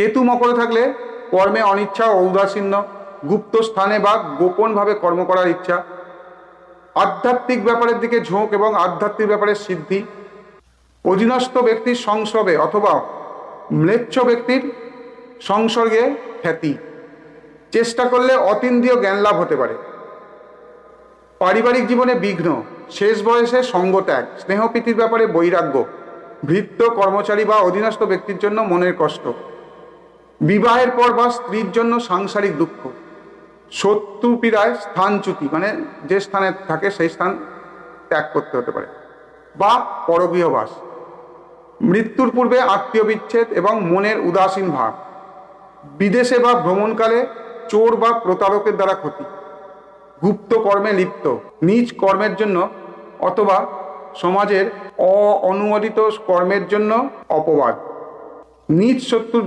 কেতু মকরে থাকলে কর্মে অনিচ্ছা ও ঔদাসীন্য, গুপ্ত স্থানে বা গোপনভাবে কর্ম করার ইচ্ছা, আধ্যাত্মিক ব্যাপারের দিকে ঝোঁক এবং আধ্যাত্মিক ব্যাপারের সিদ্ধি, অধীনস্থ ব্যক্তির সংসর্গে অথবা ম্লেচ্ছ ব্যক্তির সংসর্গে খ্যাতি, চেষ্টা করলে অতীন্দ্রিয় জ্ঞান লাভ হতে পারে। পারিবারিক জীবনে বিঘ্ন, শেষ বয়সে সঙ্গত্যাগ, স্নেহপ্রীতির ব্যাপারে বৈরাগ্য, ভৃত্য কর্মচারী বা অধীনস্থ ব্যক্তির জন্য মনের কষ্ট, বিবাহের পর বা স্ত্রীর জন্য সাংসারিক দুঃখ, শত্রুপীড়ায় স্থানচ্যুতি, মানে যে স্থানে থাকে সেই স্থান ত্যাগ করতে হতে পারে, বা পরগৃহবাস, মৃত্যুর পূর্বে আত্মীয় বিচ্ছেদ এবং মনের উদাসীন ভাব, বিদেশে বা ভ্রমণকালে চোর বা প্রতারকের দ্বারা ক্ষতি, গুপ্ত কর্মে লিপ্ত, নিজ কর্মের জন্য অথবা সমাজের অনুমোদিত কর্মের জন্য অপবাদ, নিজ শত্রুর